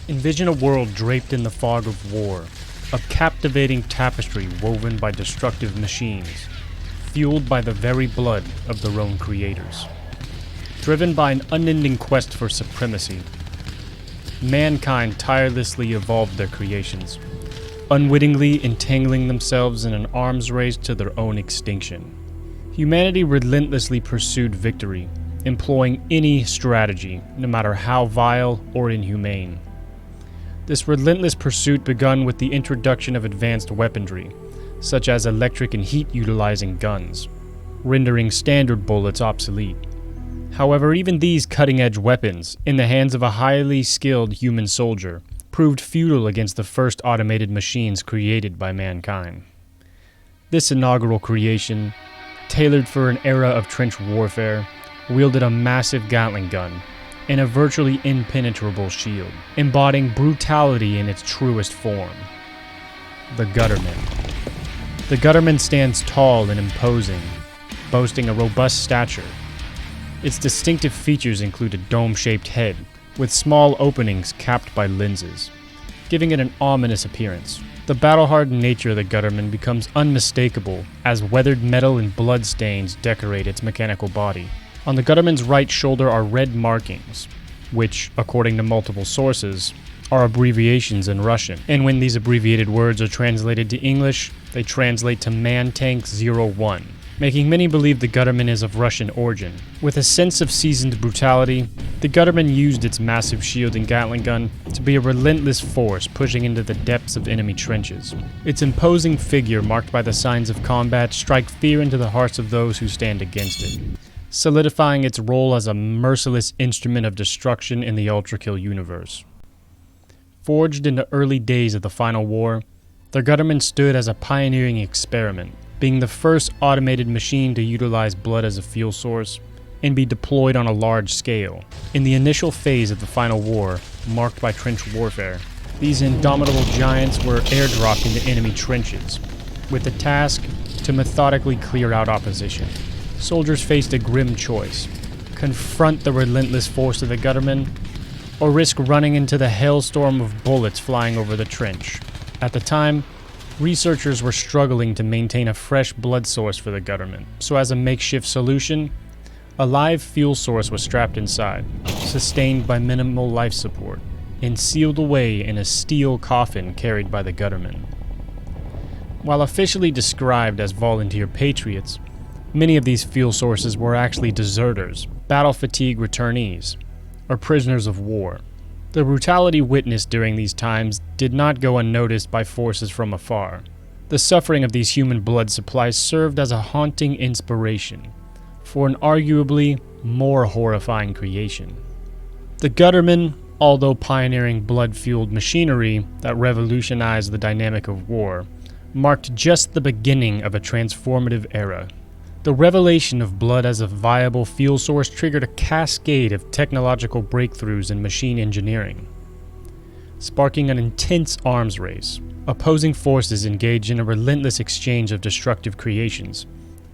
Envision a world draped in the fog of war, a captivating tapestry woven by destructive machines, fueled by the very blood of their own creators. Driven by an unending quest for supremacy, mankind tirelessly evolved their creations, unwittingly entangling themselves in an arms race to their own extinction. Humanity relentlessly pursued victory, employing any strategy, no matter how vile or inhumane. This relentless pursuit begun with the introduction of advanced weaponry, such as electric and heat-utilizing guns, rendering standard bullets obsolete. However, even these cutting-edge weapons, in the hands of a highly skilled human soldier, proved futile against the first automated machines created by mankind. This inaugural creation, tailored for an era of trench warfare, wielded a massive Gatling gun and a virtually impenetrable shield, embodying brutality in its truest form. The Gutterman. The Gutterman stands tall and imposing, boasting a robust stature. Its distinctive features include a dome-shaped head, with small openings capped by lenses, giving it an ominous appearance. The battle-hardened nature of the Gutterman becomes unmistakable as weathered metal and blood stains decorate its mechanical body. On the Gutterman's right shoulder are red markings, which, according to multiple sources, are abbreviations in Russian. And when these abbreviated words are translated to English, they translate to Man Tank 01, making many believe the Gutterman is of Russian origin. With a sense of seasoned brutality, the Gutterman used its massive shield and Gatling gun to be a relentless force pushing into the depths of enemy trenches. Its imposing figure, marked by the signs of combat, strike fear into the hearts of those who stand against it, solidifying its role as a merciless instrument of destruction in the ULTRAKILL universe. Forged in the early days of the Final War, the Gutterman stood as a pioneering experiment, being the first automated machine to utilize blood as a fuel source and be deployed on a large scale. In the initial phase of the Final War, marked by trench warfare, these indomitable giants were airdropped into enemy trenches, with the task to methodically clear out opposition. Soldiers faced a grim choice: confront the relentless force of the Gutterman, or risk running into the hailstorm of bullets flying over the trench. At the time, researchers were struggling to maintain a fresh blood source for the Gutterman, so as a makeshift solution, a live fuel source was strapped inside, sustained by minimal life support, and sealed away in a steel coffin carried by the Gutterman. While officially described as volunteer patriots, many of these fuel sources were actually deserters, battle-fatigue returnees, or prisoners of war. The brutality witnessed during these times did not go unnoticed by forces from afar. The suffering of these human blood supplies served as a haunting inspiration for an arguably more horrifying creation. The Gutterman, although pioneering blood-fueled machinery that revolutionized the dynamic of war, marked just the beginning of a transformative era. The revelation of blood as a viable fuel source triggered a cascade of technological breakthroughs in machine engineering, sparking an intense arms race. Opposing forces engaged in a relentless exchange of destructive creations,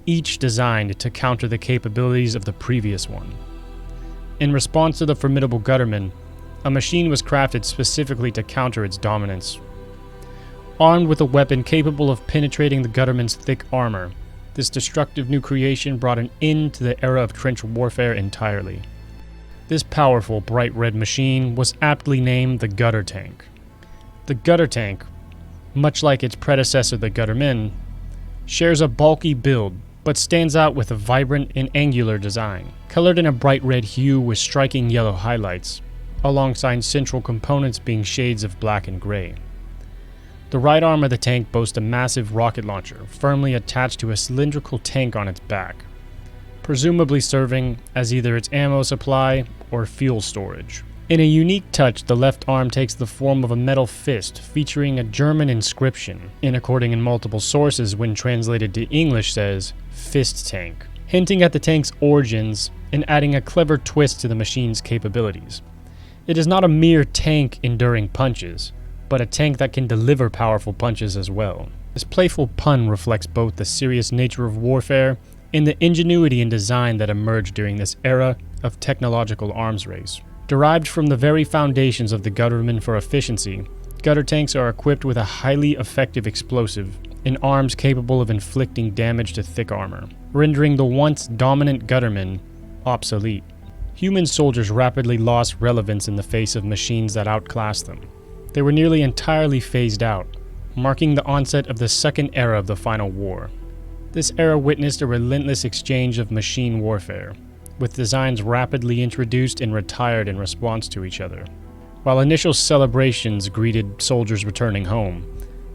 each designed to counter the capabilities of the previous one. In response to the formidable Gutterman, a machine was crafted specifically to counter its dominance. Armed with a weapon capable of penetrating the Gutterman's thick armor, this destructive new creation brought an end to the era of trench warfare entirely. This powerful, bright red machine was aptly named the GUTTERTANK. The GUTTERTANK, much like its predecessor the Gutterman, shares a bulky build, but stands out with a vibrant and angular design, colored in a bright red hue with striking yellow highlights, alongside central components being shades of black and gray. The right arm of the tank boasts a massive rocket launcher firmly attached to a cylindrical tank on its back, presumably serving as either its ammo supply or fuel storage. In a unique touch, the left arm takes the form of a metal fist featuring a German inscription, and according in multiple sources when translated to English says, "Fist Tank," hinting at the tank's origins and adding a clever twist to the machine's capabilities. It is not a mere tank enduring punches, but a tank that can deliver powerful punches as well. This playful pun reflects both the serious nature of warfare and the ingenuity and design that emerged during this era of technological arms race. Derived from the very foundations of the Gutterman for efficiency, gutter tanks are equipped with a highly effective explosive and arms capable of inflicting damage to thick armor, rendering the once dominant Gutterman obsolete. Human soldiers rapidly lost relevance in the face of machines that outclassed them. They were nearly entirely phased out, marking the onset of the second era of the final war. This era witnessed a relentless exchange of machine warfare, with designs rapidly introduced and retired in response to each other. While initial celebrations greeted soldiers returning home,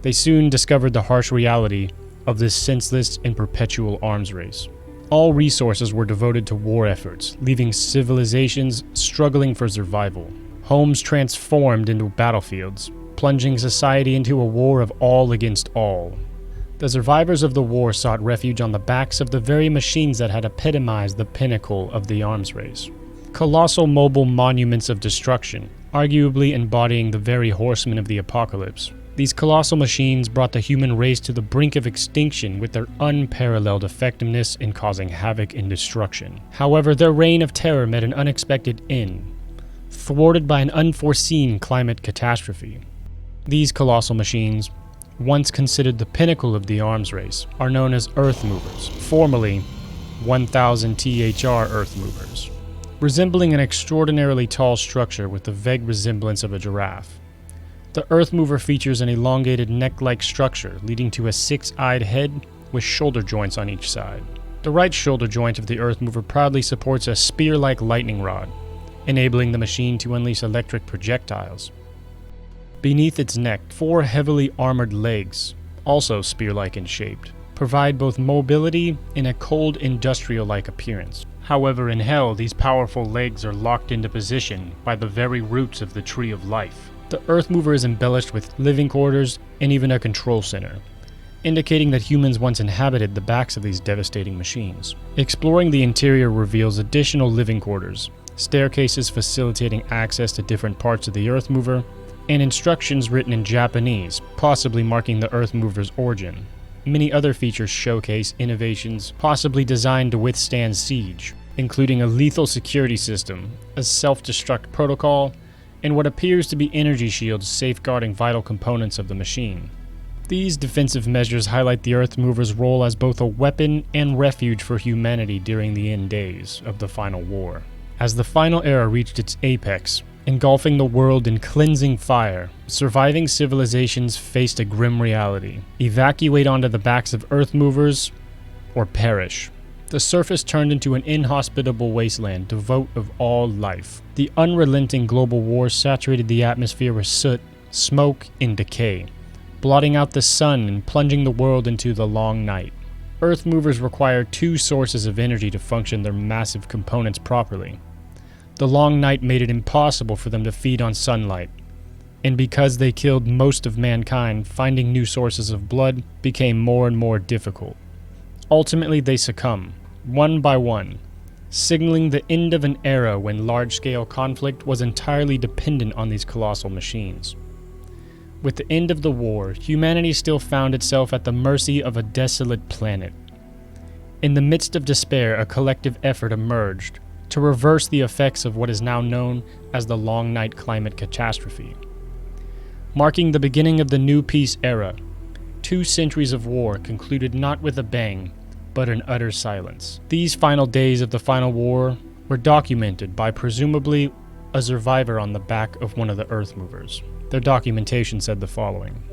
they soon discovered the harsh reality of this senseless and perpetual arms race. All resources were devoted to war efforts, leaving civilizations struggling for survival. Homes transformed into battlefields, plunging society into a war of all against all. The survivors of the war sought refuge on the backs of the very machines that had epitomized the pinnacle of the arms race. Colossal mobile monuments of destruction, arguably embodying the very horsemen of the apocalypse. These colossal machines brought the human race to the brink of extinction with their unparalleled effectiveness in causing havoc and destruction. However, their reign of terror met an unexpected end, thwarted by an unforeseen climate catastrophe. These colossal machines, once considered the pinnacle of the arms race, are known as EARTHMOVERs, formerly 1000 THR EARTHMOVERs, resembling an extraordinarily tall structure with the vague resemblance of a giraffe. The EARTHMOVER features an elongated neck-like structure leading to a six-eyed head with shoulder joints on each side. The right shoulder joint of the EARTHMOVER proudly supports a spear-like lightning rod, enabling the machine to unleash electric projectiles. Beneath its neck, 4 heavily armored legs, also spear-like in shape, provide both mobility and a cold industrial-like appearance. However, in hell, these powerful legs are locked into position by the very roots of the Tree of Life. The EARTHMOVER is embellished with living quarters and even a control center, indicating that humans once inhabited the backs of these devastating machines. Exploring the interior reveals additional living quarters, staircases facilitating access to different parts of the EARTHMOVER, and instructions written in Japanese, possibly marking the EARTHMOVER's origin. Many other features showcase innovations possibly designed to withstand siege, including a lethal security system, a self-destruct protocol, and what appears to be energy shields safeguarding vital components of the machine. These defensive measures highlight the EARTHMOVER's role as both a weapon and refuge for humanity during the end days of the final war. As the final era reached its apex, engulfing the world in cleansing fire, surviving civilizations faced a grim reality: evacuate onto the backs of EARTHMOVERs or perish. The surface turned into an inhospitable wasteland devoid of all life. The unrelenting global war saturated the atmosphere with soot, smoke, and decay, blotting out the sun and plunging the world into the long night. EARTHMOVERs require 2 sources of energy to function their massive components properly. The long night made it impossible for them to feed on sunlight, and because they killed most of mankind, finding new sources of blood became more and more difficult. Ultimately, they succumb, one by one, signaling the end of an era when large-scale conflict was entirely dependent on these colossal machines. With the end of the war, humanity still found itself at the mercy of a desolate planet. In the midst of despair, a collective effort emerged to reverse the effects of what is now known as the Long Night Climate Catastrophe. Marking the beginning of the New Peace era, 2 centuries of war concluded not with a bang, but in utter silence. These final days of the final war were documented by presumably a survivor on the back of one of the EARTHMOVERs. Their documentation said the following: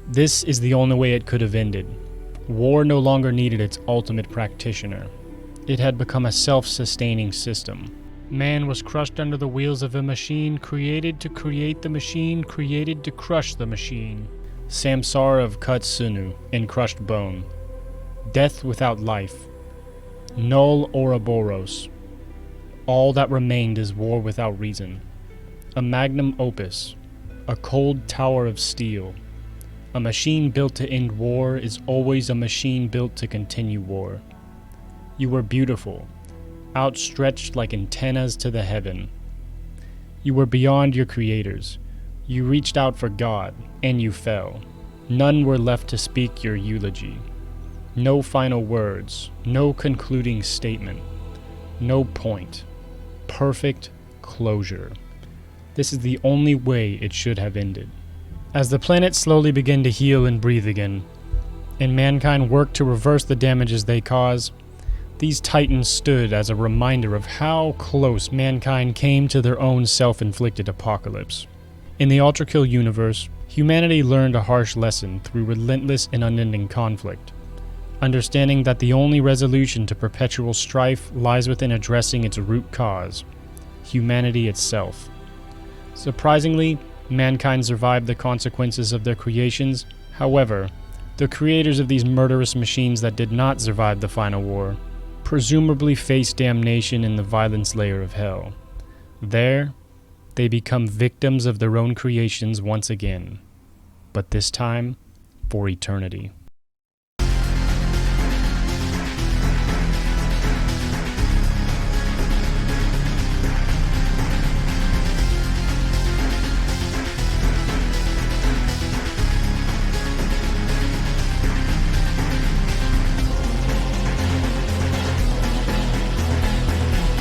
"This is the only way it could have ended. War no longer needed its ultimate practitioner. It had become a self-sustaining system. Man was crushed under the wheels of a machine created to create the machine created to crush the machine. Samsara of cut sinew and crushed bone. Death without life. Null Ouroboros. All that remained is war without reason. A magnum opus. A cold tower of steel. A machine built to end war is always a machine built to continue war. You were beautiful, outstretched like antennas to the heaven. You were beyond your creators. You reached out for God, and you fell. None were left to speak your eulogy. No final words, no concluding statement, no point. Perfect closure. This is the only way it should have ended. As the planet slowly began to heal and breathe again, and mankind worked to reverse the damages they caused, these titans stood as a reminder of how close mankind came to their own self-inflicted apocalypse. In the ULTRAKILL universe, humanity learned a harsh lesson through relentless and unending conflict, understanding that the only resolution to perpetual strife lies within addressing its root cause, humanity itself. Surprisingly, mankind survived the consequences of their creations. However, the creators of these murderous machines that did not survive the final war presumably face damnation in the violence layer of hell. There, they become victims of their own creations once again, but this time for eternity.